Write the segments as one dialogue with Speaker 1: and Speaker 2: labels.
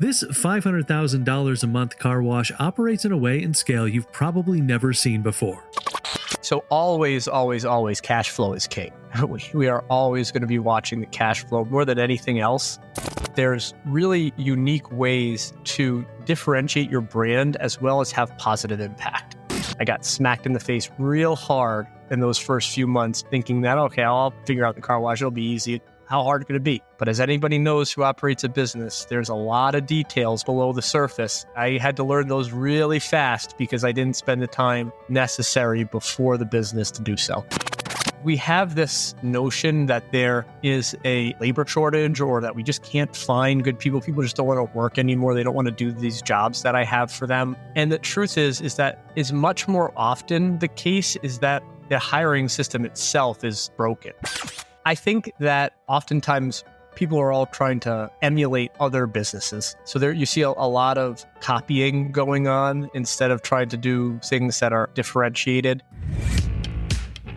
Speaker 1: This $500,000 a month car wash operates in a way and scale you've probably never seen before.
Speaker 2: So always, always, always, cash flow is king. We are always going to be watching the cash flow more than anything else. There's really unique ways to differentiate your brand as well as have positive impact. I got smacked in the face real hard in those first few months thinking that, okay, I'll figure out the car wash. It'll be easy. How hard could it be? But as anybody knows who operates a business, there's a lot of details below the surface. I had to learn those really fast because I didn't spend the time necessary before the business to do so. We have this notion that there is a labor shortage or that we just can't find good people. People just don't want to work anymore. They don't want to do these jobs that I have for them. And the truth is that is much more often the case is that the hiring system itself is broken. I think that oftentimes people are all trying to emulate other businesses. So there you see a lot of copying going on instead of trying to do things that are differentiated.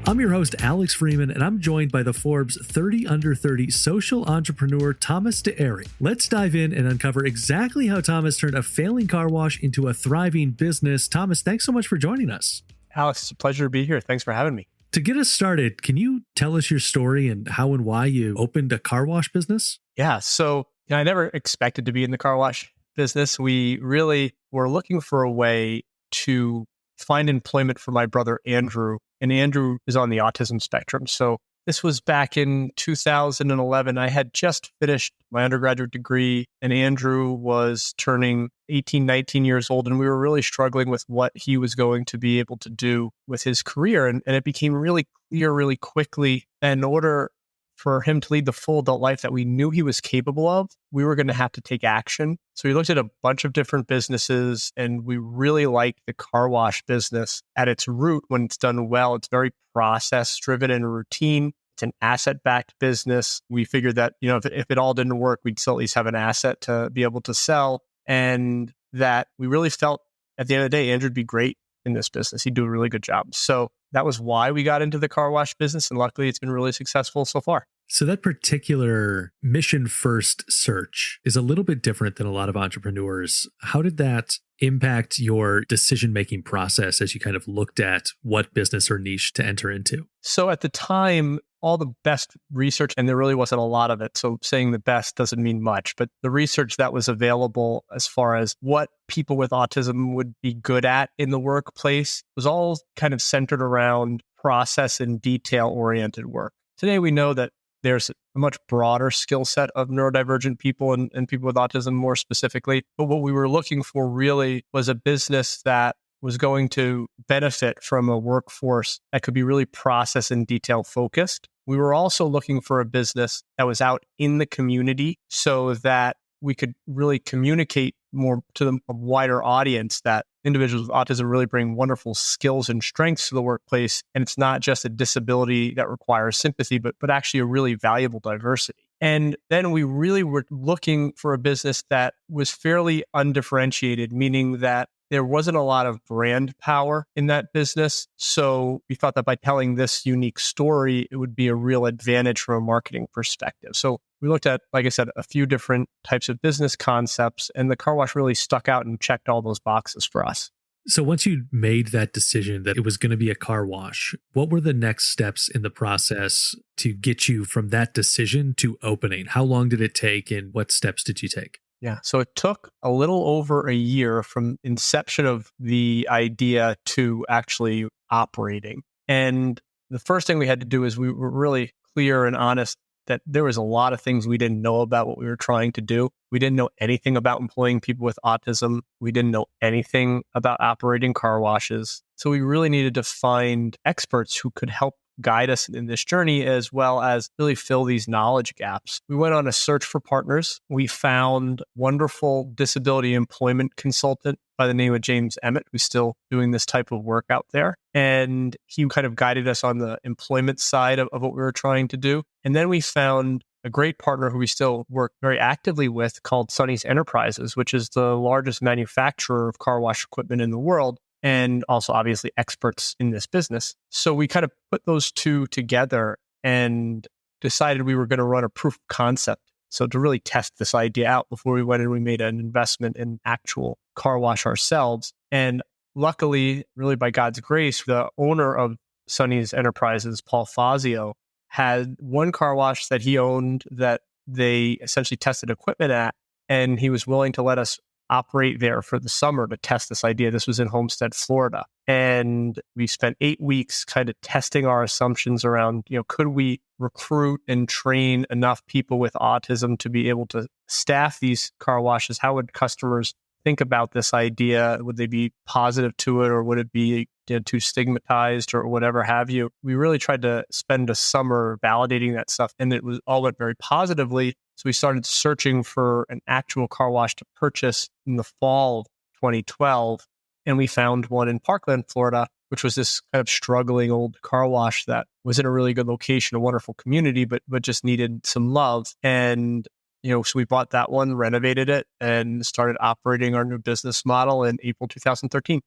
Speaker 1: I'm your host, Alex Freeman, and I'm joined by the Forbes 30 Under 30 social entrepreneur, Thomas Deary. Let's dive in and uncover exactly how Thomas turned a failing car wash into a thriving business. Thomas, thanks so much for joining us.
Speaker 2: Alex, it's a pleasure to be here. Thanks for having me.
Speaker 1: To get us started, can you tell us your story and how and why you opened a car wash business?
Speaker 2: Yeah. So I never expected to be in the car wash business. We really were looking for a way to find employment for my brother, Andrew. And Andrew is on the autism spectrum. So this was back in 2011. I had just finished my undergraduate degree and Andrew was turning 18, 19 years old. And we were really struggling with what he was going to be able to do with his career. And it became really clear really quickly that in order for him to lead the full adult life that we knew he was capable of, we were going to have to take action. So we looked at a bunch of different businesses and we really liked the car wash business at its root. When it's done well, it's very process driven and routine. It's an asset-backed business. We figured that, if it all didn't work, we'd still at least have an asset to be able to sell. And that we really felt at the end of the day, Andrew would be great in this business. He'd do a really good job. So that was why we got into the car wash business. And luckily, it's been really successful so far.
Speaker 1: So that particular mission first search is a little bit different than a lot of entrepreneurs. How did that impact your decision-making process as you kind of looked at what business or niche to enter into?
Speaker 2: So at the time, all the best research, and there really wasn't a lot of it. So saying the best doesn't mean much, but the research that was available as far as what people with autism would be good at in the workplace was all kind of centered around process and detail-oriented work. Today, we know that there's a much broader skill set of neurodivergent people and people with autism more specifically. But what we were looking for really was a business that was going to benefit from a workforce that could be really process and detail focused. We were also looking for a business that was out in the community so that we could really communicate more to a wider audience that individuals with autism really bring wonderful skills and strengths to the workplace. And it's not just a disability that requires sympathy, but actually a really valuable diversity. And then we really were looking for a business that was fairly undifferentiated, meaning that there wasn't a lot of brand power in that business. So we thought that by telling this unique story, it would be a real advantage from a marketing perspective. So we looked at, like I said, a few different types of business concepts, and the car wash really stuck out and checked all those boxes for us.
Speaker 1: So once you made that decision that it was going to be a car wash, what were the next steps in the process to get you from that decision to opening? How long did it take and what steps did you take?
Speaker 2: Yeah, so it took a little over a year from inception of the idea to actually operating. And the first thing we had to do is we were really clear and honest that there was a lot of things we didn't know about what we were trying to do. We didn't know anything about employing people with autism. We didn't know anything about operating car washes. So we really needed to find experts who could help guide us in this journey, as well as really fill these knowledge gaps. We went on a search for partners. We found wonderful disability employment consultant by the name of James Emmett, who's still doing this type of work out there. And he kind of guided us on the employment side of what we were trying to do. And then we found a great partner who we still work very actively with called Sonny's Enterprises, which is the largest manufacturer of car wash equipment in the world, and also obviously experts in this business. So we kind of put those two together and decided we were going to run a proof of concept So to really test this idea out before we went in, we made an investment in actual car wash ourselves. And luckily, really by God's grace, the owner of Sonny's Enterprises, Paul Fazio, had one car wash that he owned that they essentially tested equipment at, and he was willing to let us operate there for the summer to test this idea. This was in Homestead, Florida. And we spent 8 weeks kind of testing our assumptions around, could we recruit and train enough people with autism to be able to staff these car washes? How would customers think about this idea? Would they be positive to it, or would it be too stigmatized or whatever have you? We really tried to spend a summer validating that stuff, and it was all went very positively. So we started searching for an actual car wash to purchase in the fall of 2012, and we found one in Parkland, Florida, which was this kind of struggling old car wash that was in a really good location, a wonderful community, but just needed some love. And so we bought that one, renovated it, and started operating our new business model in April 2013.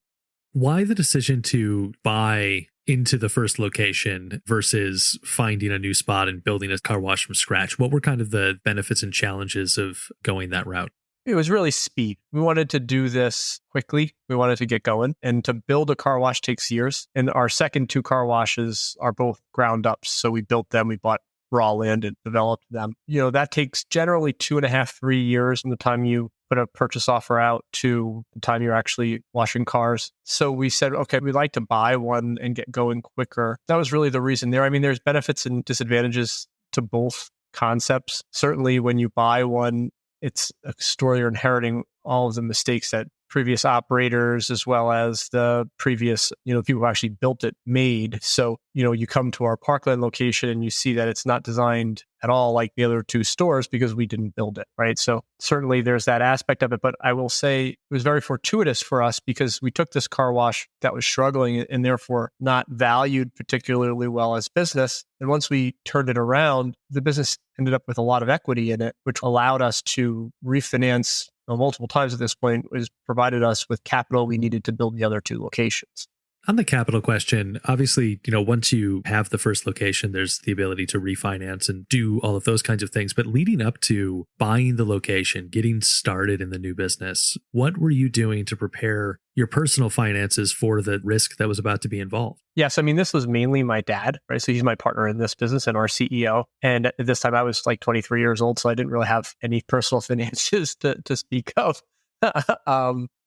Speaker 1: Why the decision to buy into the first location versus finding a new spot and building a car wash from scratch? What were kind of the benefits and challenges of going that route?
Speaker 2: It was really speed. We wanted to do this quickly. We wanted to get going. And to build a car wash takes years. And our second 2 car washes are both ground ups. So we built them. We bought raw land and developed them. That takes generally 2.5, 3 years from the time you put a purchase offer out to the time you're actually washing cars. So we said, okay, we'd like to buy one and get going quicker. That was really the reason there. I mean, there's benefits and disadvantages to both concepts. Certainly when you buy one, it's a story you're inheriting all of the mistakes that previous operators, as well as the previous, people who actually built it, made. So, you come to our Parkland location and you see that it's not designed at all like the other 2 stores because we didn't build it, right? So certainly there's that aspect of it. But I will say it was very fortuitous for us because we took this car wash that was struggling and therefore not valued particularly well as business. And once we turned it around, the business ended up with a lot of equity in it, which allowed us to refinance multiple times at this point, has provided us with capital we needed to build the other 2 locations.
Speaker 1: On the capital question, obviously, once you have the first location, there's the ability to refinance and do all of those kinds of things. But leading up to buying the location, getting started in the new business, what were you doing to prepare your personal finances for the risk that was about to be involved?
Speaker 2: Yes. I mean, this was mainly my dad, right? So he's my partner in this business and our CEO. And at this time I was like 23 years old. So I didn't really have any personal finances to speak of.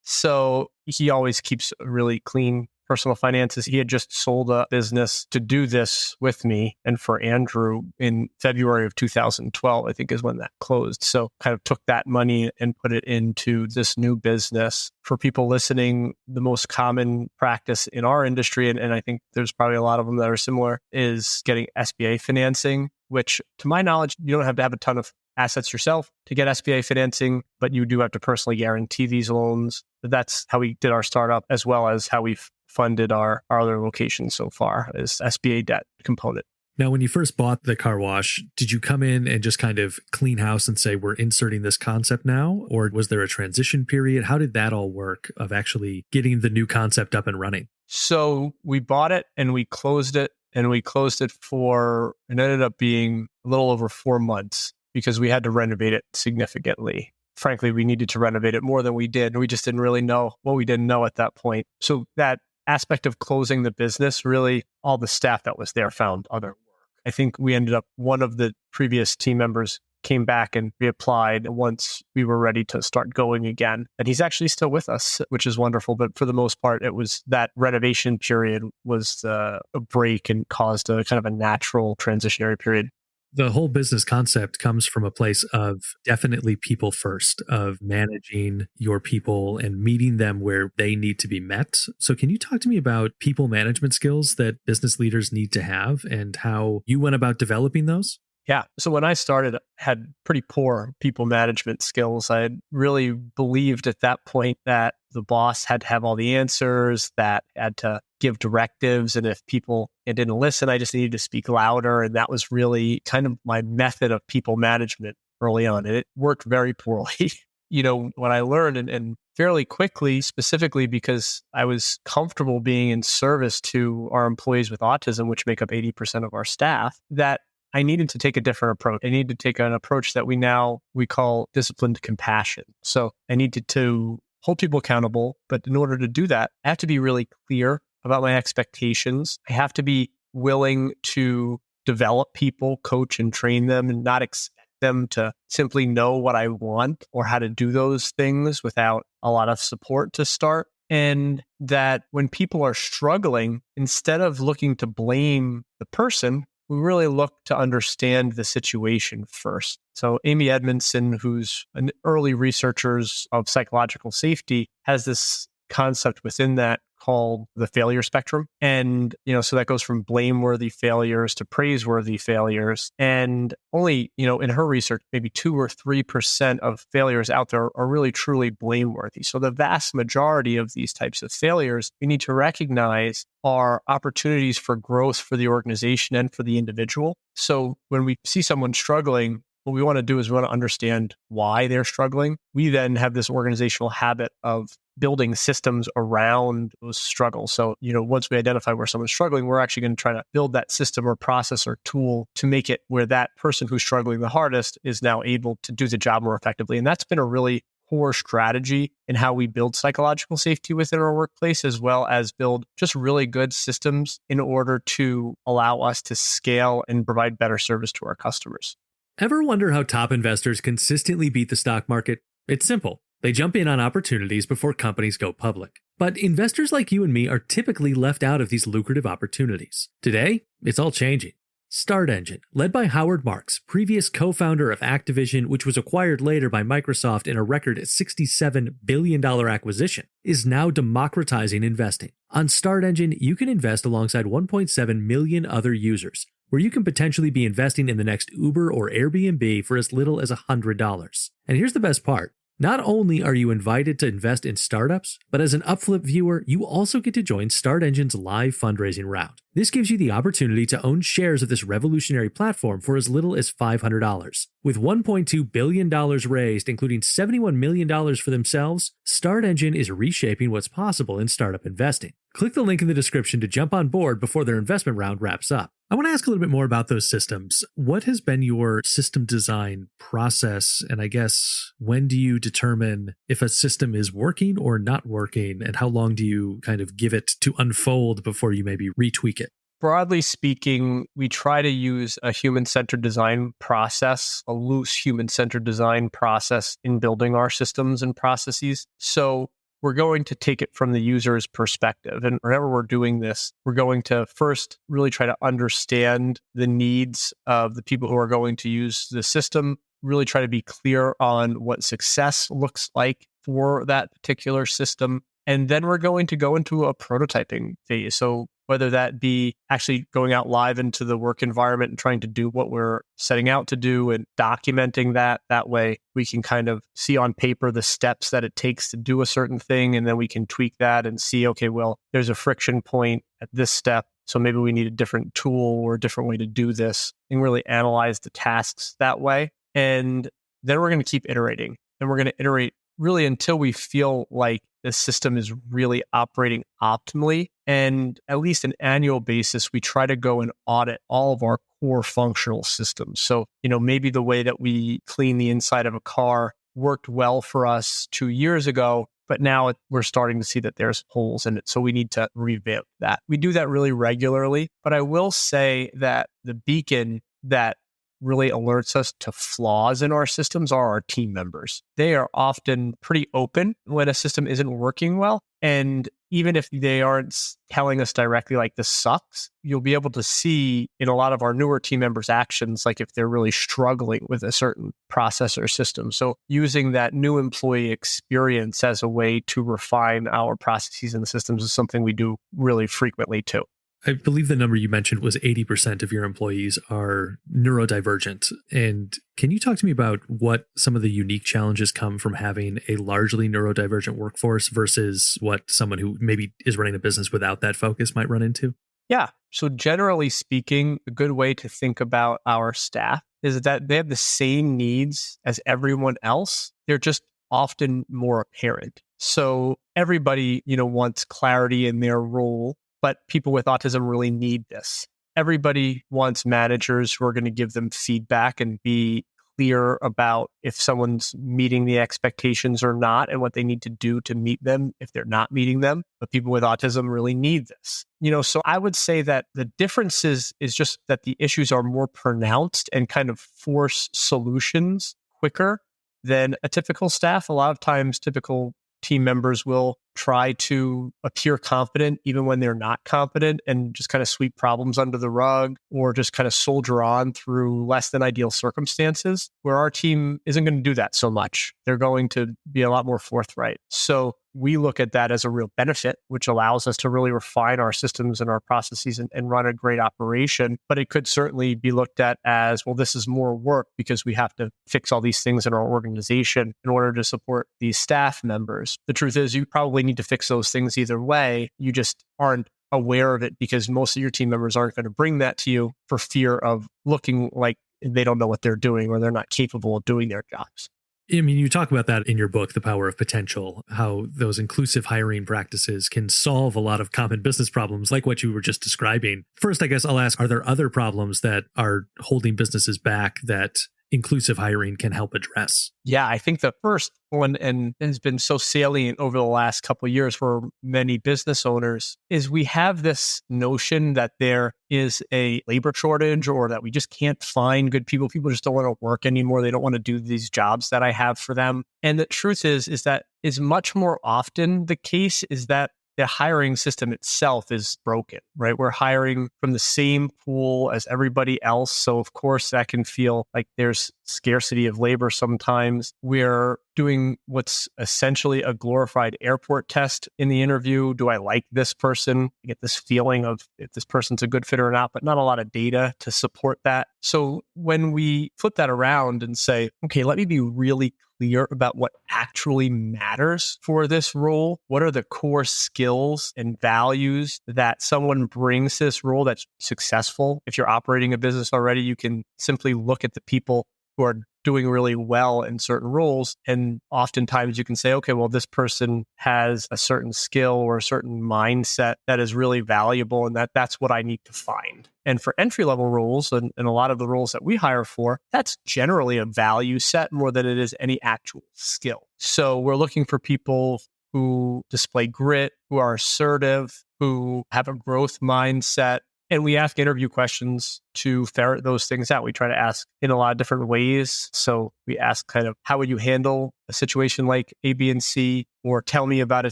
Speaker 2: So he always keeps really clean personal finances. He had just sold a business to do this with me and for Andrew in February of 2012, I think is when that closed. So kind of took that money and put it into this new business. For people listening, the most common practice in our industry, and I think there's probably a lot of them that are similar, is getting SBA financing, which to my knowledge, you don't have to have a ton of assets yourself to get SBA financing, but you do have to personally guarantee these loans. That's how we did our startup, as well as how we've funded our other locations so far, is SBA debt component.
Speaker 1: Now, when you first bought the car wash, did you come in and just kind of clean house and say, we're inserting this concept now? Or was there a transition period? How did that all work of actually getting the new concept up and running?
Speaker 2: So we bought it and we closed it, and we closed it it ended up being a little over 4 months because we had to renovate it significantly. Frankly, we needed to renovate it more than we did. And we just didn't really know what we didn't know at that point. So that aspect of closing the business, really all the staff that was there found other work. I think we ended up, one of the previous team members came back and reapplied once we were ready to start going again. And he's actually still with us, which is wonderful. But for the most part, it was that renovation period was a break and caused a kind of a natural transitionary period.
Speaker 1: The whole business concept comes from a place of definitely people first, of managing your people and meeting them where they need to be met. So can you talk to me about people management skills that business leaders need to have and how you went about developing those?
Speaker 2: Yeah. So when I started, I had pretty poor people management skills. I had really believed at that point that the boss had to have all the answers, that had to give directives. And if people didn't listen, I just needed to speak louder. And that was really kind of my method of people management early on. And it worked very poorly. What I learned and fairly quickly, specifically because I was comfortable being in service to our employees with autism, which make up 80% of our staff, that I needed to take a different approach. I needed to take an approach that we call disciplined compassion. So I needed to hold people accountable. But in order to do that, I have to be really clear about my expectations. I have to be willing to develop people, coach and train them, and not expect them to simply know what I want or how to do those things without a lot of support to start. And that when people are struggling, instead of looking to blame the person, we really look to understand the situation first. So Amy Edmondson, who's an early researcher of psychological safety, has this concept within that called the failure spectrum. And, so that goes from blameworthy failures to praiseworthy failures. And only, in her research, maybe 2 or 3% of failures out there are really truly blameworthy. So the vast majority of these types of failures we need to recognize are opportunities for growth for the organization and for the individual. So when we see someone struggling, what we want to do is we want to understand why they're struggling. We then have this organizational habit of building systems around those struggles. So, once we identify where someone's struggling, we're actually going to try to build that system or process or tool to make it where that person who's struggling the hardest is now able to do the job more effectively. And that's been a really core strategy in how we build psychological safety within our workplace, as well as build just really good systems in order to allow us to scale and provide better service to our customers.
Speaker 1: Ever wonder how top investors consistently beat the stock market? It's simple. They jump in on opportunities before companies go public. But investors like you and me are typically left out of these lucrative opportunities. Today, it's all changing. StartEngine, led by Howard Marks, previous co-founder of Activision, which was acquired later by Microsoft in a record $67 billion acquisition, is now democratizing investing. On StartEngine, you can invest alongside 1.7 million other users, where you can potentially be investing in the next Uber or Airbnb for as little as $100. And here's the best part. Not only are you invited to invest in startups, but as an Upflip viewer, you also get to join StartEngine's live fundraising round. This gives you the opportunity to own shares of this revolutionary platform for as little as $500. With $1.2 billion raised, including $71 million for themselves, StartEngine is reshaping what's possible in startup investing. Click the link in the description to jump on board before their investment round wraps up. I want to ask a little bit more about those systems. What has been your system design process? And I guess, when do you determine if a system is working or not working? And how long do you kind of give it to unfold before you maybe retweak it?
Speaker 2: Broadly speaking, we try to use a human-centered design process, a loose human-centered design process in building our systems and processes. So we're going to take it from the user's perspective. And whenever we're doing this, we're going to first really try to understand the needs of the people who are going to use the system, really try to be clear on what success looks like for that particular system. And then we're going to go into a prototyping phase. So whether that be actually going out live into the work environment and trying to do what we're setting out to do and documenting that way we can kind of see on paper the steps that it takes to do a certain thing. And then we can tweak that and see, okay, well, there's a friction point at this step. So maybe we need a different tool or a different way to do this, and really analyze the tasks that way. And then we're going to keep iterating, and we're going to iterate really until we feel like the system is really operating optimally. And at least an annual basis, we try to go and audit all of our core functional systems. So, maybe the way that we clean the inside of a car worked well for us 2 years ago, but now we're starting to see that there's holes in it. So we need to revamp that. We do that really regularly. But I will say that the beacon that really alerts us to flaws in our systems are our team members. They are often pretty open when a system isn't working well. And even if they aren't telling us directly like this sucks, you'll be able to see in a lot of our newer team members' actions, like if they're really struggling with a certain process or system. So using that new employee experience as a way to refine our processes and systems is something we do really frequently too.
Speaker 1: I believe the number you mentioned was 80% of your employees are neurodivergent. And can you talk to me about what some of the unique challenges come from having a largely neurodivergent workforce versus what someone who maybe is running a business without that focus might run into?
Speaker 2: Yeah. So generally speaking, a good way to think about our staff is that they have the same needs as everyone else. They're just often more apparent. So everybody, wants clarity in their role. But people with autism really need this. everybody wants managers who are going to give them feedback and be clear about if someone's meeting the expectations or not and what they need to do to meet them if they're not meeting them. But people with autism really need this. So I would say that the difference is just that the issues are more pronounced and kind of force solutions quicker than a typical staff. A lot of times, typical team members will try to appear confident even when they're not confident and just kind of sweep problems under the rug or just kind of soldier on through less than ideal circumstances, where our team isn't going to do that so much. They're going to be a lot more forthright. So we look at that as a real benefit, which allows us to really refine our systems and our processes and run a great operation. But it could certainly be looked at as, well, this is more work because we have to fix all these things in our organization in order to support these staff members. The truth is, you probably need to fix those things either way. You just aren't aware of it because most of your team members aren't going to bring that to you for fear of looking like they don't know what they're doing or they're not capable of doing their jobs.
Speaker 1: I mean, you talk about that in your book, The Power of Potential, how those inclusive hiring practices can solve a lot of common business problems like what you were just describing. First, I guess I'll ask, are there other problems that are holding businesses back that inclusive hiring can help address?
Speaker 2: Yeah, I think the first one, and has been so salient over the last couple of years for many business owners, is we have this notion that there is a labor shortage or that we just can't find good people. People just don't want to work anymore. They don't want to do these jobs that I have for them. And the truth is that is much more often the case is that the hiring system itself is broken, right? We're hiring from the same pool as everybody else. So of course that can feel like there's scarcity of labor sometimes. We're doing what's essentially a glorified airport test in the interview. Do I like this person? I get this feeling of if this person's a good fit or not, but not a lot of data to support that. So when we flip that around and say, okay, let me be really clear about what actually matters for this role. What are the core skills and values that someone brings to this role that's successful? If you're operating a business already, you can simply look at the people who are doing really well in certain roles. And oftentimes you can say, okay, well, this person has a certain skill or a certain mindset that is really valuable and that's what I need to find. And for entry-level roles and a lot of the roles that we hire for, that's generally a value set more than it is any actual skill. So we're looking for people who display grit, who are assertive, who have a growth mindset. And we ask interview questions to ferret those things out. We try to ask in a lot of different ways. So we ask kind of, how would you handle a situation like A, B, and C? Or tell me about a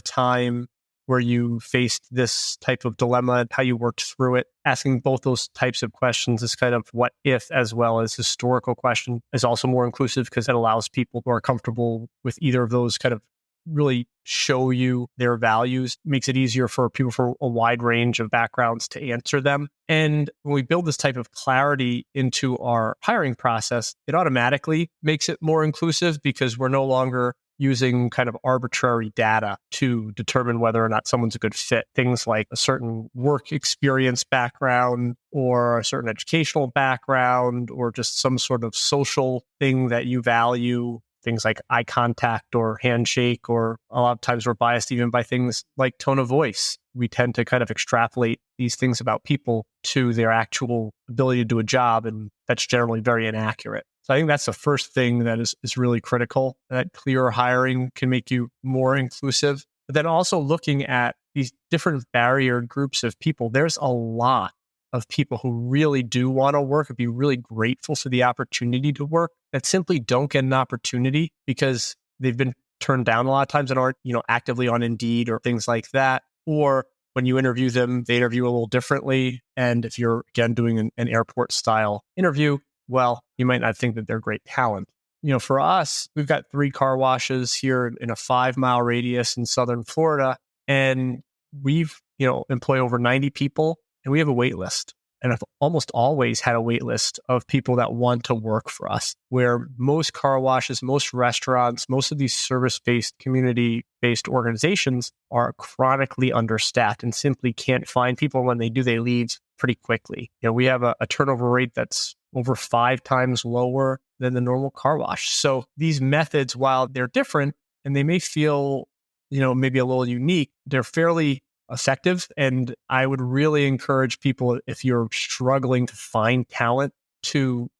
Speaker 2: time where you faced this type of dilemma and how you worked through it. Asking both those types of questions is kind of what if as well as historical question is also more inclusive because it allows people who are comfortable with either of those kind of really show you their values, makes it easier for people from a wide range of backgrounds to answer them. And when we build this type of clarity into our hiring process, it automatically makes it more inclusive because we're no longer using kind of arbitrary data to determine whether or not someone's a good fit. Things like a certain work experience background or a certain educational background or just some sort of social thing that you value. Things like eye contact or handshake, or a lot of times we're biased even by things like tone of voice. We tend to kind of extrapolate these things about people to their actual ability to do a job, and that's generally very inaccurate. So I think that's the first thing that is really critical, that clearer hiring can make you more inclusive. But then also looking at these different barrier groups of people, there's a lot of people who really do want to work and be really grateful for the opportunity to work that simply don't get an opportunity because they've been turned down a lot of times and aren't, actively on Indeed or things like that. Or when you interview them, they interview a little differently. And if you're, again, doing an airport style interview, well, you might not think that they're great talent. For us, we've got 3 car washes here in a 5-mile radius in Southern Florida. And we've, employ over 90 people. And we have a wait list. And I've almost always had a wait list of people that want to work for us, where most car washes, most restaurants, most of these service-based, community-based organizations are chronically understaffed and simply can't find people. When they do, they leave pretty quickly. We have a turnover rate that's over 5 times lower than the normal car wash. So these methods, while they're different and they may feel, maybe a little unique, they're fairly effective. And I would really encourage people, if you're struggling to find talent, to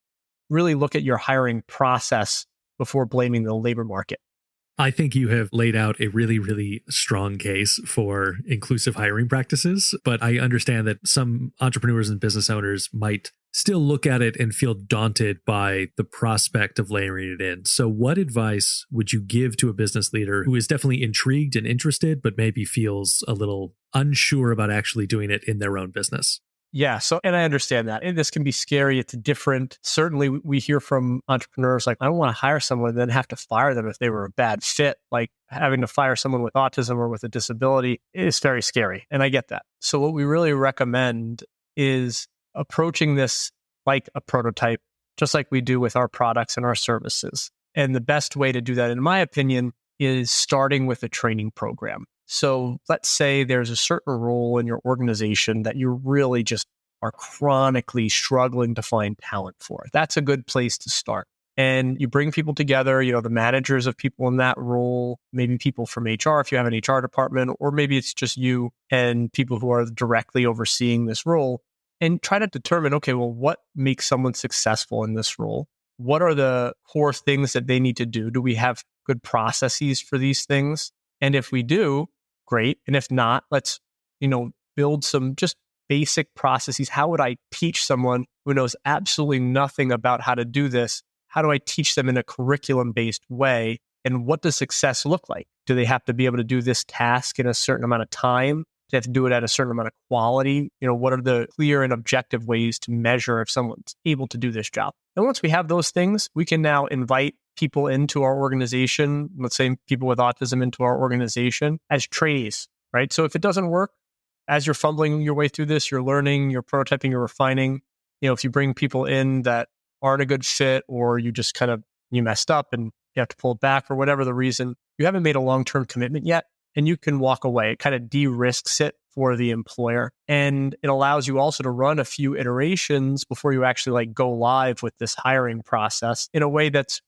Speaker 2: really look at your hiring process before blaming the labor market.
Speaker 1: I think you have laid out a really, really strong case for inclusive hiring practices, but I understand that some entrepreneurs and business owners might still look at it and feel daunted by the prospect of layering it in. So what advice would you give to a business leader who is definitely intrigued and interested, but maybe feels a little unsure about actually doing it in their own business?
Speaker 2: Yeah. So, and I understand that. And this can be scary. It's different. Certainly, we hear from entrepreneurs like, I don't want to hire someone and then have to fire them if they were a bad fit. Like having to fire someone with autism or with a disability is very scary. And I get that. So, what we really recommend is approaching this like a prototype, just like we do with our products and our services. And the best way to do that, in my opinion, is starting with a training program. So let's say there's a certain role in your organization that you really just are chronically struggling to find talent for. That's a good place to start. And you bring people together, the managers of people in that role, maybe people from HR if you have an HR department, or maybe it's just you and people who are directly overseeing this role, and try to determine, okay, well, what makes someone successful in this role? What are the core things that they need to do? Do we have good processes for these things? And if we do, great. And if not, let's, build some just basic processes. How would I teach someone who knows absolutely nothing about how to do this? How do I teach them in a curriculum-based way? And what does success look like? Do they have to be able to do this task in a certain amount of time? Do they have to do it at a certain amount of quality? What are the clear and objective ways to measure if someone's able to do this job? And once we have those things, we can now invite people into our organization, let's say people with autism into our organization as trainees, right? So if it doesn't work, as you're fumbling your way through this, you're learning, you're prototyping, you're refining. If you bring people in that aren't a good fit, or you just you messed up and you have to pull it back for whatever the reason, you haven't made a long-term commitment yet, and you can walk away. It kind of de-risks it for the employer. And it allows you also to run a few iterations before you actually go live with this hiring process in a way that's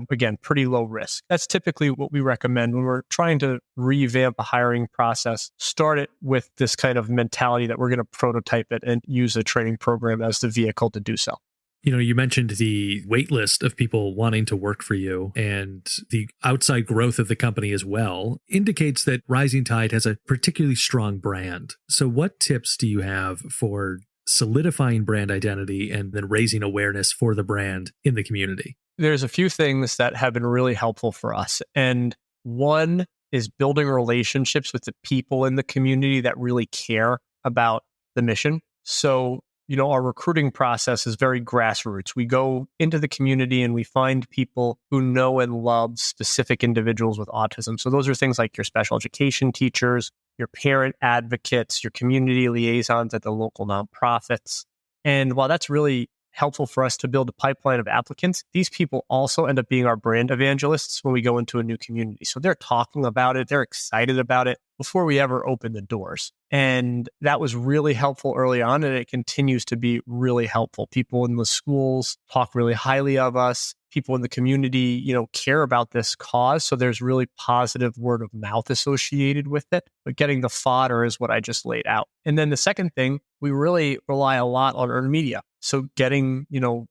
Speaker 2: again, pretty low risk. That's typically what we recommend when we're trying to revamp a hiring process. Start it with this kind of mentality that we're going to prototype it and use a training program as the vehicle to do so.
Speaker 1: You mentioned the wait list of people wanting to work for you, and the outside growth of the company as well indicates that Rising Tide has a particularly strong brand. So what tips do you have for solidifying brand identity and then raising awareness for the brand in the community?
Speaker 2: There's a few things that have been really helpful for us. And one is building relationships with the people in the community that really care about the mission. So, our recruiting process is very grassroots. We go into the community and we find people who know and love specific individuals with autism. So those are things like your special education teachers, your parent advocates, your community liaisons at the local nonprofits. And while that's really helpful for us to build a pipeline of applicants, these people also end up being our brand evangelists when we go into a new community. So they're talking about it, they're excited about it before we ever open the doors. And that was really helpful early on, and it continues to be really helpful. People in the schools talk really highly of us. People in the community, care about this cause. So there's really positive word of mouth associated with it. But getting the fodder is what I just laid out. And then the second thing, we really rely a lot on earned media. So getting,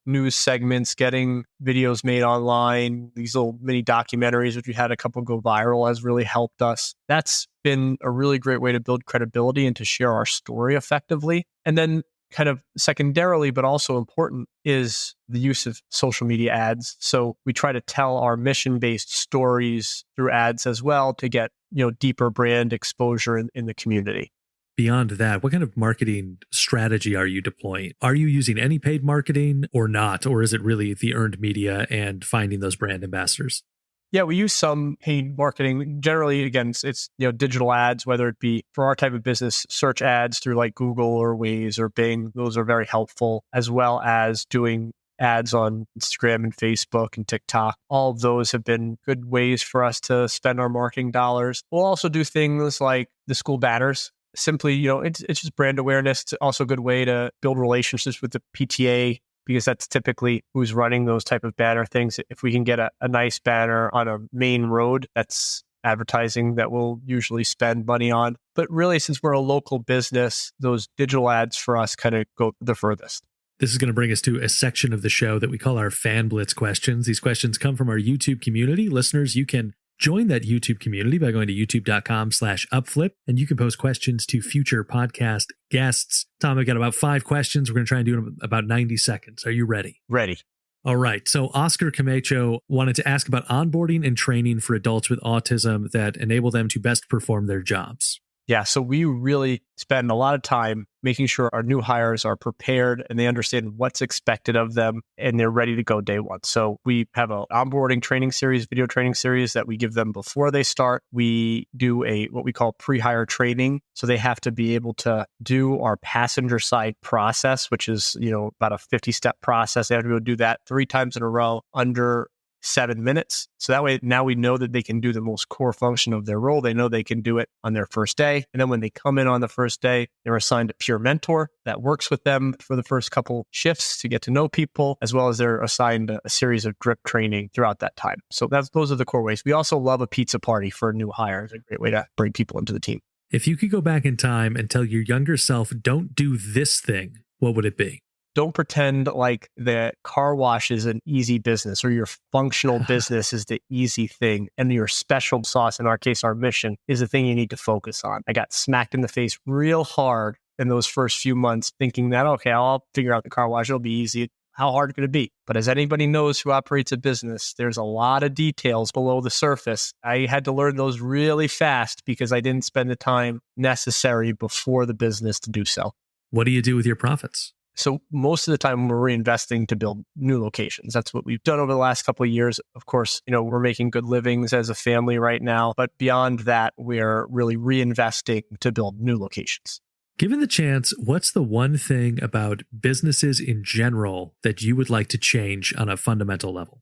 Speaker 2: news segments, getting videos made online, these little mini documentaries, which we had a couple go viral, has really helped us. That's been a really great way to build credibility and to share our story effectively. And then kind of secondarily, but also important, is the use of social media ads. So we try to tell our mission-based stories through ads as well to get, deeper brand exposure in the community.
Speaker 1: Beyond that, what kind of marketing strategy are you deploying? Are you using any paid marketing or not? Or is it really the earned media and finding those brand ambassadors?
Speaker 2: Yeah, we use some paid marketing. Generally, again, it's digital ads, whether it be for our type of business, search ads through like Google or Waze or Bing. Those are very helpful, as well as doing ads on Instagram and Facebook and TikTok. All of those have been good ways for us to spend our marketing dollars. We'll also do things like the school banners. Simply, it's just brand awareness. It's also a good way to build relationships with the PTA, because that's typically who's running those type of banner things. If we can get a nice banner on a main road, that's advertising that we'll usually spend money on. But really, since we're a local business, those digital ads for us kind of go the furthest.
Speaker 1: This is going to bring us to a section of the show that we call our Fan Blitz questions. These questions come from our YouTube community. Listeners, you can join that YouTube community by going to youtube.com/upflip, and you can post questions to future podcast guests. Tom, I've got about 5 questions. We're going to try and do them in about 90 seconds. Are you ready?
Speaker 2: Ready.
Speaker 1: All right. So Oscar Camacho wanted to ask about onboarding and training for adults with autism that enable them to best perform their jobs.
Speaker 2: Yeah, so we really spend a lot of time making sure our new hires are prepared and they understand what's expected of them and they're ready to go day one. So we have an onboarding training series, video training series that we give them before they start. We do what we call pre-hire training. So they have to be able to do our passenger side process, which is, about a 50-step process. They have to be able to do that 3 times in a row under 7 minutes. So that way, now we know that they can do the most core function of their role. They know they can do it on their first day. And then when they come in on the first day, they're assigned a peer mentor that works with them for the first couple shifts to get to know people, as well as they're assigned a series of drip training throughout that time. So those are the core ways. We also love a pizza party for new hires. A great way to bring people into the team.
Speaker 1: If you could go back in time and tell your younger self, don't do this thing, what would it be?
Speaker 2: Don't pretend like the car wash is an easy business or your functional business is the easy thing. And your special sauce, in our case, our mission, is the thing you need to focus on. I got smacked in the face real hard in those first few months thinking that, okay, I'll figure out the car wash. It'll be easy. How hard could it be? But as anybody knows who operates a business, there's a lot of details below the surface. I had to learn those really fast because I didn't spend the time necessary before the business to do so.
Speaker 1: What do you do with your profits?
Speaker 2: So most of the time we're reinvesting to build new locations. That's what we've done over the last couple of years. Of course, we're making good livings as a family right now, but beyond that, we're really reinvesting to build new locations.
Speaker 1: Given the chance, what's the one thing about businesses in general that you would like to change on a fundamental level?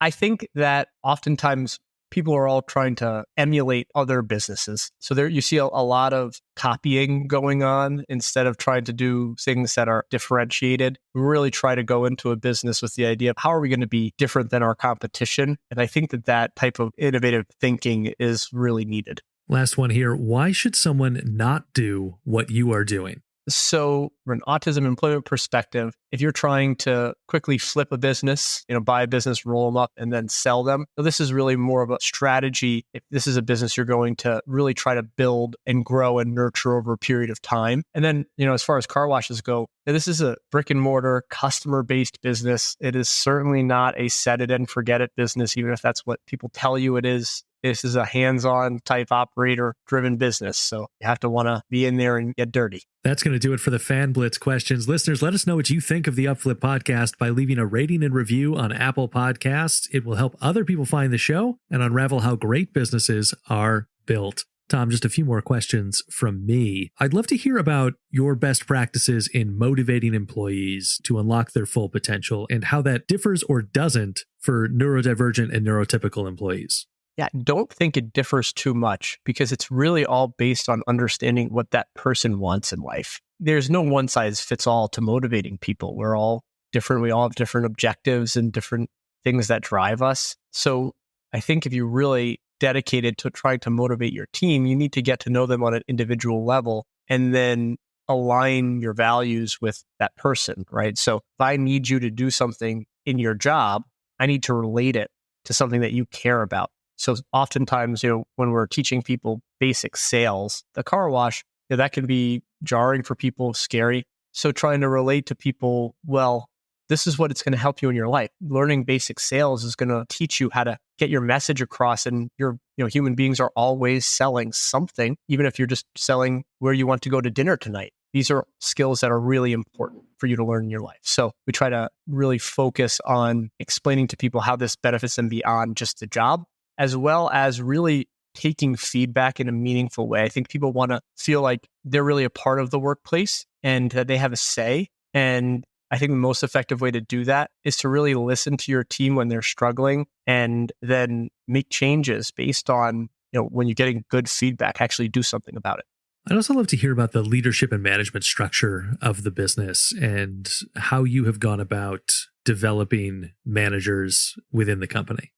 Speaker 2: I think that oftentimes people are all trying to emulate other businesses. So there you see a lot of copying going on instead of trying to do things that are differentiated. We really try to go into a business with the idea of how are we going to be different than our competition? And I think that type of innovative thinking is really needed.
Speaker 1: Last one here. Why should someone not do what you are doing?
Speaker 2: So from an autism employment perspective, if you're trying to quickly flip a business, buy a business, roll them up, and then sell them, so this is really more of a strategy. If this is a business you're going to really try to build and grow and nurture over a period of time. And then, as far as car washes go, this is a brick and mortar customer-based business. It is certainly not a set it and forget it business, even if that's what people tell you it is. This is a hands-on type operator-driven business. So you have to want to be in there and get dirty.
Speaker 1: That's going to do it for the Fan Blitz questions. Listeners, let us know what you think of the Upflip podcast by leaving a rating and review on Apple Podcasts. It will help other people find the show and unravel how great businesses are built. Tom, just a few more questions from me. I'd love to hear about your best practices in motivating employees to unlock their full potential and how that differs or doesn't for neurodivergent and neurotypical employees.
Speaker 2: Yeah, don't think it differs too much because it's really all based on understanding what that person wants in life. There's no one size fits all to motivating people. We're all different. We all have different objectives and different things that drive us. So I think if you're really dedicated to trying to motivate your team, you need to get to know them on an individual level and then align your values with that person, right? So if I need you to do something in your job, I need to relate it to something that you care about. So oftentimes, when we're teaching people basic sales, the car wash, that can be jarring for people, scary. So trying to relate to people, well, this is what it's going to help you in your life. Learning basic sales is going to teach you how to get your message across. And human beings are always selling something, even if you're just selling where you want to go to dinner tonight. These are skills that are really important for you to learn in your life. So we try to really focus on explaining to people how this benefits them beyond just the job, as well as really taking feedback in a meaningful way. I think people want to feel like they're really a part of the workplace and that they have a say. And I think the most effective way to do that is to really listen to your team when they're struggling and then make changes based on, when you're getting good feedback, actually do something about it.
Speaker 1: I'd also love to hear about the leadership and management structure of the business and how you have gone about developing managers within the company.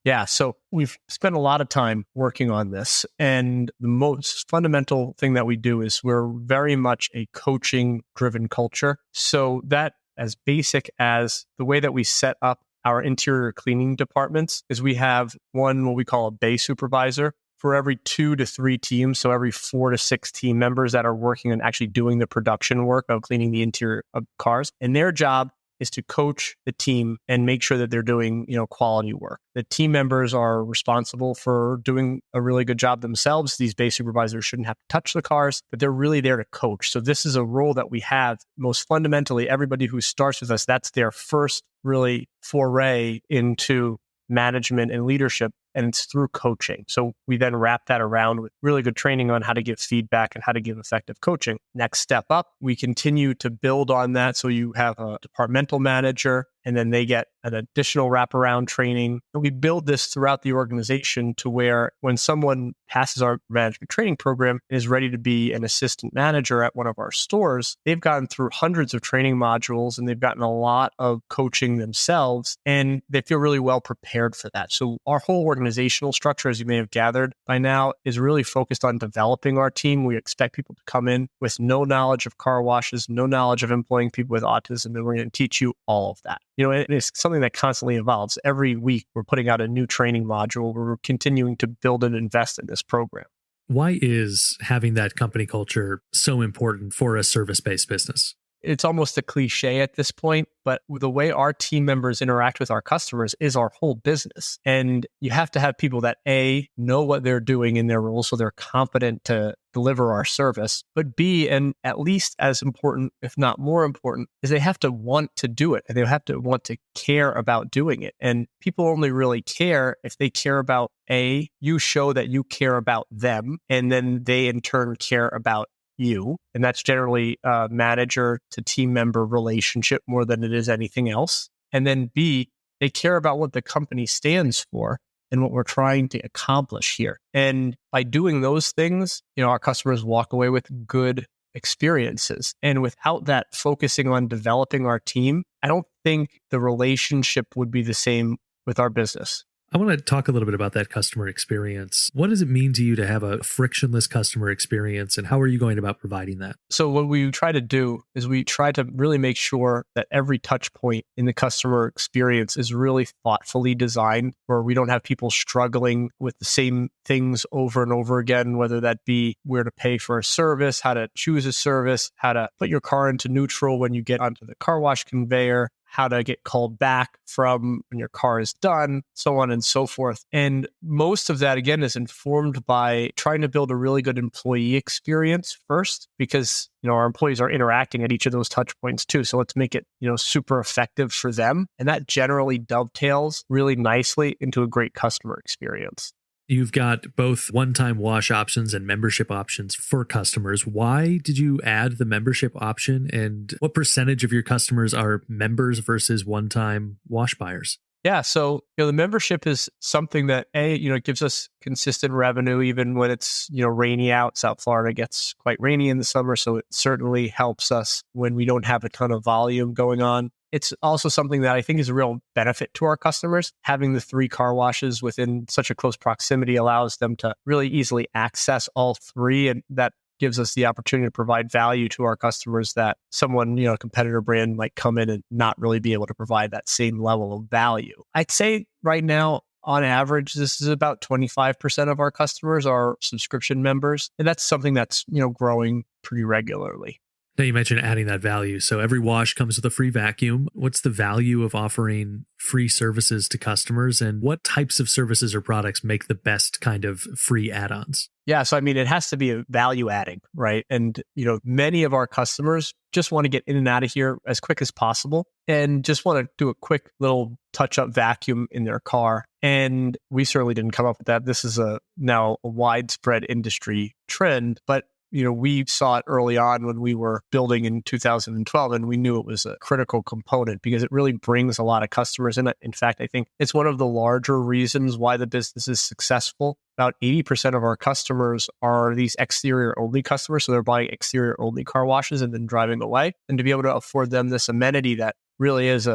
Speaker 2: Yeah, so we've spent a lot of time working on this. And the most fundamental thing that we do is we're very much a coaching driven culture. So that as basic as the way that we set up our interior cleaning departments is we have one, what we call a bay supervisor for every 2 to 3 teams. So every 4 to 6 team members that are working on actually doing the production work of cleaning the interior of cars. And their job is to coach the team and make sure that they're doing, quality work. The team members are responsible for doing a really good job themselves. These base supervisors shouldn't have to touch the cars, but they're really there to coach. So this is a role that we have. Most fundamentally, everybody who starts with us, that's their first really foray into management and leadership, and it's through coaching. So we then wrap that around with really good training on how to give feedback and how to give effective coaching. Next step up, we continue to build on that. So you have a departmental manager, and then they get an additional wraparound training. And we build this throughout the organization to where when someone passes our management training program and is ready to be an assistant manager at one of our stores, they've gone through hundreds of training modules and they've gotten a lot of coaching themselves, and they feel really well prepared for that. So our whole organizational structure, as you may have gathered by now, is really focused on developing our team. We expect people to come in with no knowledge of car washes, no knowledge of employing people with autism, and we're going to teach you all of that. It's something that constantly evolves. Every week, we're putting out a new training module where we're continuing to build and invest in this program.
Speaker 1: Why is having that company culture so important for a service-based business?
Speaker 2: It's almost a cliche at this point, but the way our team members interact with our customers is our whole business. And you have to have people that A, know what they're doing in their role so they're competent to deliver our service, but B, and at least as important, if not more important, is they have to want to do it and they have to want to care about doing it. And people only really care if they care about A, you show that you care about them, and then they in turn care about you. And that's generally a manager to team member relationship more than it is anything else. And then B, they care about what the company stands for and what we're trying to accomplish here. And by doing those things, our customers walk away with good experiences. And without that focusing on developing our team, I don't think the relationship would be the same with our business.
Speaker 1: I want to talk a little bit about that customer experience. What does it mean to you to have a frictionless customer experience, and how are you going about providing that?
Speaker 2: So what we try to do is we try to really make sure that every touch point in the customer experience is really thoughtfully designed, where we don't have people struggling with the same things over and over again, whether that be where to pay for a service, how to choose a service, how to put your car into neutral when you get onto the car wash conveyor, how to get called back from when your car is done, so on and so forth. And most of that, again, is informed by trying to build a really good employee experience first, because our employees are interacting at each of those touch points too. So let's make it super effective for them. And that generally dovetails really nicely into a great customer experience.
Speaker 1: You've got both one-time wash options and membership options for customers. Why did you add the membership option, and what percentage of your customers are members versus one-time wash buyers?
Speaker 2: Yeah, so the membership is something that it gives us consistent revenue even when it's rainy out. South Florida gets quite rainy in the summer, so it certainly helps us when we don't have a ton of volume going on. It's also something that I think is a real benefit to our customers. Having the 3 car washes within such a close proximity allows them to really easily access all 3, and that gives us the opportunity to provide value to our customers that someone, a competitor brand might come in and not really be able to provide that same level of value. I'd say right now, on average, this is about 25% of our customers are subscription members, and that's something that's, growing pretty regularly.
Speaker 1: Now, you mentioned adding that value. So every wash comes with a free vacuum. What's the value of offering free services to customers, and what types of services or products make the best kind of free add-ons?
Speaker 2: Yeah, so it has to be a value adding, right? And, many of our customers just want to get in and out of here as quick as possible and just want to do a quick little touch-up vacuum in their car. And we certainly didn't come up with that. This is now a widespread industry trend, but we saw it early on when we were building in 2012, and we knew it was a critical component because it really brings a lot of customers in. In fact, I think it's one of the larger reasons why the business is successful. About 80% of our customers are these exterior-only customers, so they're buying exterior-only car washes and then driving away. And to be able to afford them this amenity that really is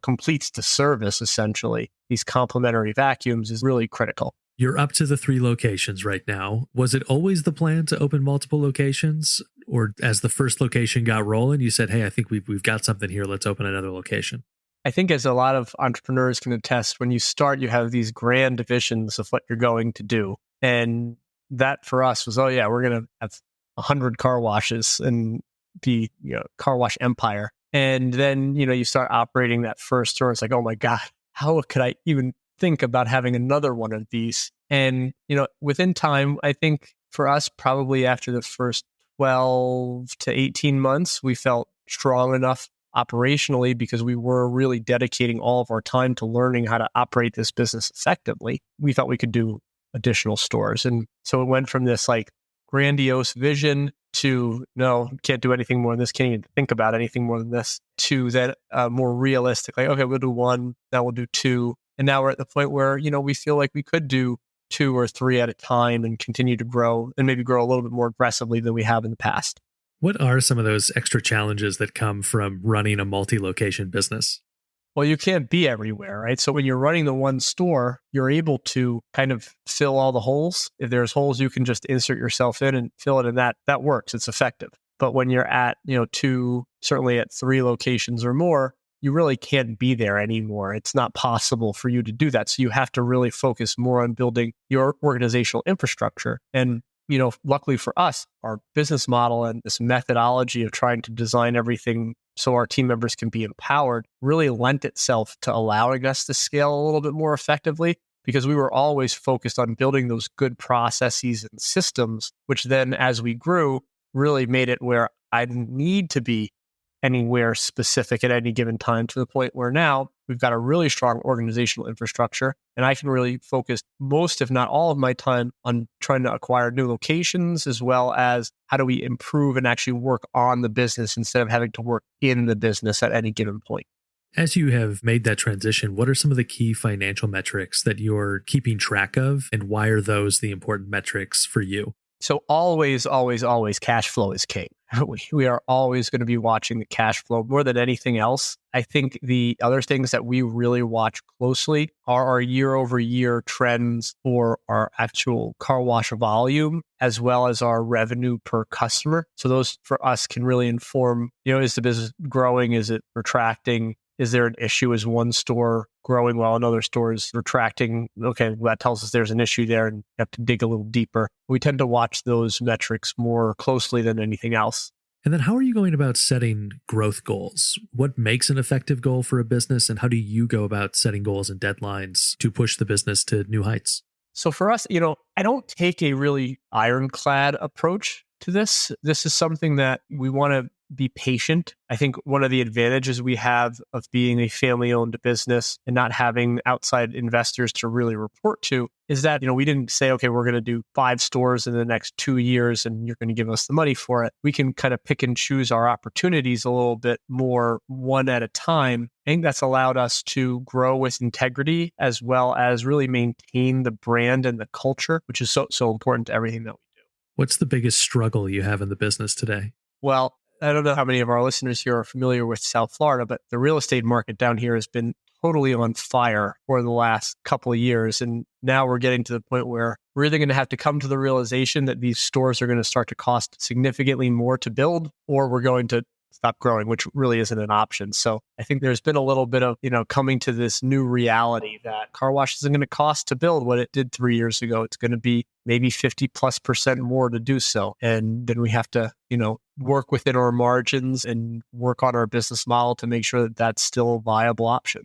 Speaker 2: completes the service essentially. These complementary vacuums is really critical.
Speaker 1: You're up to the 3 locations right now. Was it always the plan to open multiple locations? Or as the first location got rolling, you said, hey, I think we've got something here. Let's open another location.
Speaker 2: I think as a lot of entrepreneurs can attest, when you start, you have these grand visions of what you're going to do. And that for us was, oh yeah, we're going to have 100 car washes and be car wash empire. And then, you start operating that first store. It's like, oh my God, how could I even think about having another one of these? And, within time, I think for us, probably after the first 12 to 18 months, we felt strong enough operationally because we were really dedicating all of our time to learning how to operate this business effectively. We thought we could do additional stores. And so it went from this like grandiose vision to no, can't do anything more than this, can't even think about anything more than this, to that more realistic, like, okay, we'll do 1, now we'll do 2. And now we're at the point where, we feel like we could do 2 or 3 at a time and continue to grow and maybe grow a little bit more aggressively than we have in the past.
Speaker 1: What are some of those extra challenges that come from running a multi-location business?
Speaker 2: Well, you can't be everywhere, right? So when you're running the one store, you're able to kind of fill all the holes. If there's holes, you can just insert yourself in and fill it, and that works. It's effective. But when you're at, 2, certainly at 3 locations or more, you really can't be there anymore. It's not possible for you to do that. So you have to really focus more on building your organizational infrastructure. And luckily for us, our business model and this methodology of trying to design everything so our team members can be empowered really lent itself to allowing us to scale a little bit more effectively, because we were always focused on building those good processes and systems, which then as we grew, really made it where I didn't need to be anywhere specific at any given time, to the point where now we've got a really strong organizational infrastructure, and I can really focus most, if not all of my time on trying to acquire new locations, as well as how do we improve and actually work on the business instead of having to work in the business at any given point.
Speaker 1: As you have made that transition, what are some of the key financial metrics that you're keeping track of, and why are those the important metrics for you?
Speaker 2: So always, always, always, cash flow is king. We are always going to be watching the cash flow more than anything else. I think the other things that we really watch closely are our year-over-year trends for our actual car wash volume, as well as our revenue per customer. So those for us can really inform, is the business growing? Is it retracting? Is there an issue? Is one store growing while another store is retracting? Okay, well, that tells us there's an issue there and you have to dig a little deeper. We tend to watch those metrics more closely than anything else.
Speaker 1: And then how are you going about setting growth goals? What makes an effective goal for a business, and how do you go about setting goals and deadlines to push the business to new heights?
Speaker 2: So for us, I don't take a really ironclad approach to this. This is something that we want to be patient. I think one of the advantages we have of being a family-owned business and not having outside investors to really report to is that, we didn't say, okay, we're going to do 5 stores in the next 2 years and you're going to give us the money for it. We can kind of pick and choose our opportunities a little bit more one at a time. I think that's allowed us to grow with integrity, as well as really maintain the brand and the culture, which is so important to everything that we do.
Speaker 1: What's the biggest struggle you have in the business today?
Speaker 2: Well, I don't know how many of our listeners here are familiar with South Florida, but the real estate market down here has been totally on fire for the last couple of years. And now we're getting to the point where we're either going to have to come to the realization that these stores are going to start to cost significantly more to build, or we're going to stop growing, which really isn't an option. So I think there's been a little bit of, coming to this new reality that car wash isn't going to cost to build what it did 3 years ago. It's going to be maybe 50+% more to do so. And then we have to, work within our margins and work on our business model to make sure that that's still a viable option.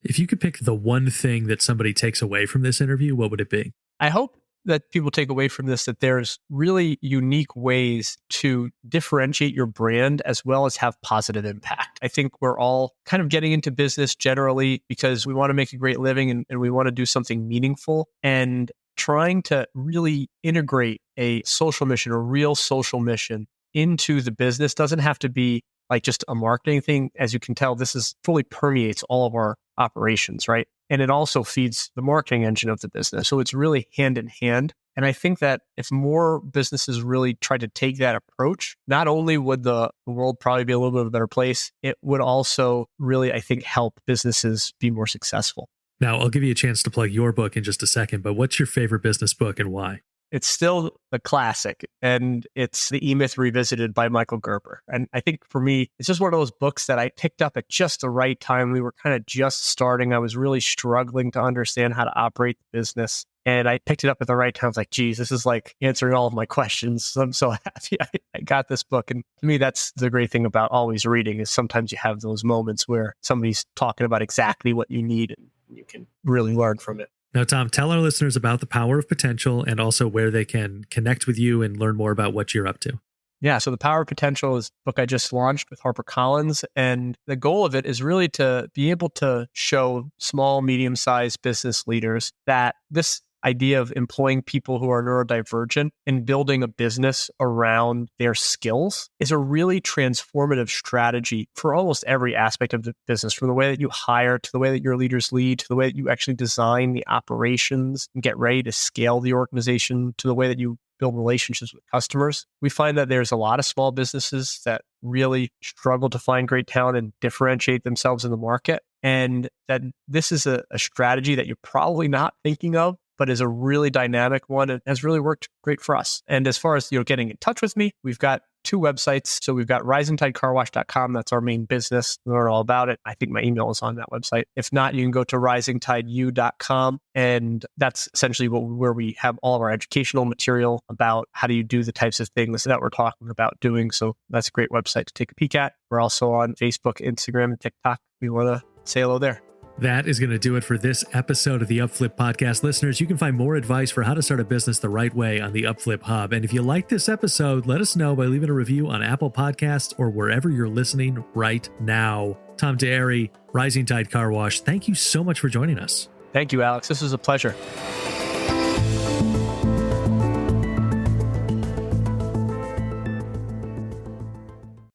Speaker 1: If you could pick the one thing that somebody takes away from this interview, what would it be?
Speaker 2: I hope that people take away from this that there's really unique ways to differentiate your brand as well as have positive impact. I think we're all kind of getting into business generally because we want to make a great living and we want to do something meaningful, and trying to really integrate a social mission, a real social mission into the business doesn't have to be like just a marketing thing. As you can tell, this is fully permeates all of our operations, right? And it also feeds the marketing engine of the business. So it's really hand in hand. And I think that if more businesses really tried to take that approach, not only would the world probably be a little bit of a better place, it would also really, I think, help businesses be more successful.
Speaker 1: Now, I'll give you a chance to plug your book in just a second, but what's your favorite business book and why?
Speaker 2: It's still a classic, and it's The E-Myth Revisited by Michael Gerber. And I think for me, it's just one of those books that I picked up at just the right time. We were kind of just starting. I was really struggling to understand how to operate the business. And I picked it up at the right time. I was like, geez, this is like answering all of my questions. So I'm so happy I got this book. And to me, that's the great thing about always reading is sometimes you have those moments where somebody's talking about exactly what you need and you can really learn from it.
Speaker 1: Now, Tom, tell our listeners about the Power of Potential and also where they can connect with you and learn more about what you're up to.
Speaker 2: Yeah, so The Power of Potential is a book I just launched with HarperCollins. And the goal of it is really to be able to show small, medium-sized business leaders that this idea of employing people who are neurodivergent and building a business around their skills is a really transformative strategy for almost every aspect of the business, from the way that you hire to the way that your leaders lead, to the way that you actually design the operations and get ready to scale the organization, to the way that you build relationships with customers. We find that there's a lot of small businesses that really struggle to find great talent and differentiate themselves in the market. And that this is a strategy that you're probably not thinking of, but is a really dynamic one and has really worked great for us. And as far as getting in touch with me, we've got 2 websites. So we've got risingtidecarwash.com. That's our main business. Learn all about it. I think my email is on that website. If not, you can go to risingtideu.com. And that's essentially where we have all of our educational material about how do you do the types of things that we're talking about doing. So that's a great website to take a peek at. We're also on Facebook, Instagram, and TikTok. We want to say hello there.
Speaker 1: That is going to do it for this episode of the Upflip Podcast. Listeners, you can find more advice for how to start a business the right way on the Upflip Hub. And if you like this episode, let us know by leaving a review on Apple Podcasts or wherever you're listening right now. Tom D'Eri, Rising Tide Car Wash, thank you so much for joining us.
Speaker 2: Thank you, Alex. This was a pleasure.